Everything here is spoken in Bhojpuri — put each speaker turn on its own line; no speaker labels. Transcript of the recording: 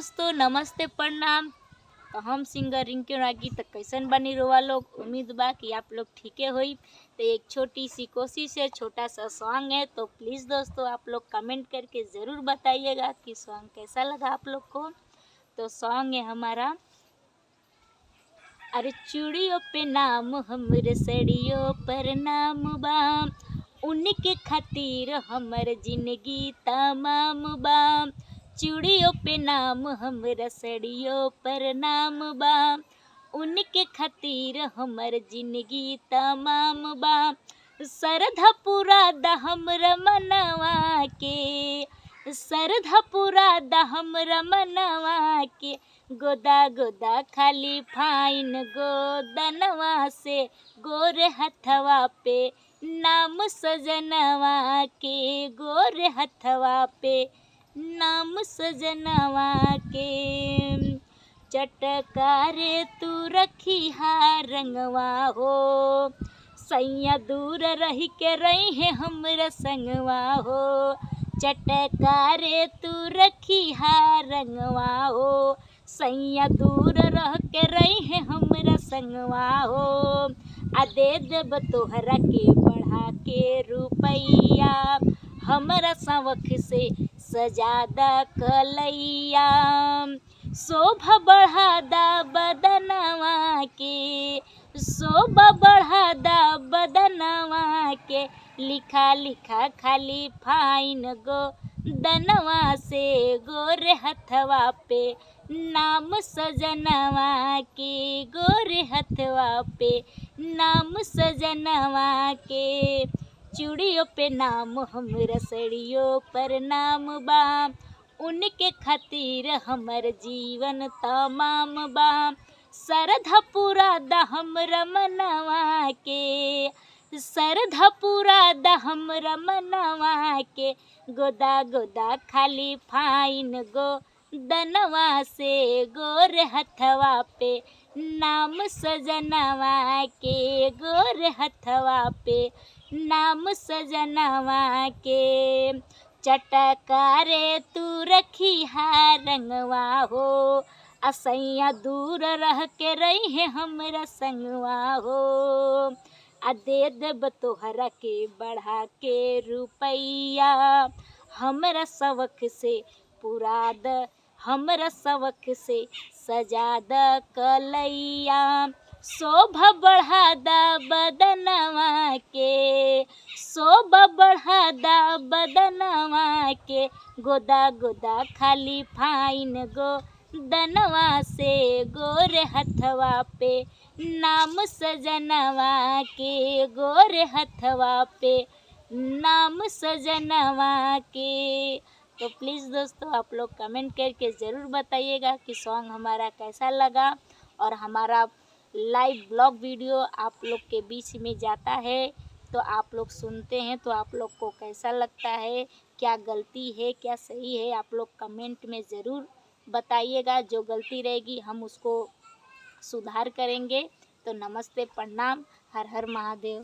दोस्तों, नमस्ते प्रणाम। तो हम सिंगर रिंकू रागी तो कैसन बनी रोवा लोग। उम्मीद बा कि आप लोग ठीके होई। तो एक छोटी सी कोशिश है, छोटा सा सॉन्ग है, तो प्लीज़ दोस्तों आप लोग कमेंट करके ज़रूर बताइएगा कि सॉन्ग कैसा लगा आप लोग को। तो सॉन्ग है हमारा, अरे चूड़ियों पे नाम हमरे सड़ियों पर नाम बा, उनके खातिर हमर जिंदगी तमाम बा। चूड़ियों पे नाम हमरा सड़ियों पर नाम बा, उनके खातिर हमर जिंदगी तमाम बा। सरधा पूरा दा हमरा मनवा के, सरधा पूरा दा हमरा मनवा के। गोदा गोदा खाली फाइन गोदनवा से, गोरे हथवा पे नाम सजनवा के, गोरे हथवा पे नाम सजनवा के। चटकारे तू रखी हा रंगवा हो, सैया दूर रही के रही है हमरा संगवा हो। चटकारे तू रखी हा रंगवा हो, सैया दूर रह के रही है हमरा संगवा हो। आ दे देब तोहरा के बढ़ा के रुपैया, हमरा सवख से सजादा कलैया। शोभा बढ़ादा बदनवा के, शोभा बढ़ादा बदनवा के। लिखा लिखा खाली फाइन गो दनवा से, गोरे हथवा पे नाम सजनवा के, गोरे हथवा पे नाम सजनवा के। चूड़ियों पे नाम हमरा सड़ियों पर नाम बा, उनके खातिर हमर जीवन तमाम बा। सरधा पूरा दा हमरा मनवा के, सरधा पूरा दा हमरा मनवा के। गोदा गोदा खाली फाइन गो दनवा से, गोरे हथवा पे नाम सजनवा के, गोरे हथवा पे नाम सजनवा के। चटकारे तू रखी हा रंगवा हो, असैया दूर रह के रही है हमरा संगवा हो। आ दे देब तोहरा के बढ़ा के रुपैया, हमरा सवख से पूरा द, हमरा सवख से सजाद कलैया। शोभा बढ़ादा बदनवा के, शोभा बढ़ादा बदनवा के। गोदा गोदा खाली फाइन गो दनवा से, गोरे हथवा पे नाम सजनवा के, गोरे हथवा पे नाम सजनवा के। तो प्लीज़ दोस्तों आप लोग कमेंट करके ज़रूर बताइएगा कि सॉन्ग हमारा कैसा लगा। और हमारा लाइव ब्लॉग वीडियो आप लोग के बीच में जाता है तो आप लोग सुनते हैं, तो आप लोग को कैसा लगता है, क्या गलती है क्या सही है, आप लोग कमेंट में ज़रूर बताइएगा। जो गलती रहेगी हम उसको सुधार करेंगे। तो नमस्ते प्रणाम, हर हर महादेव।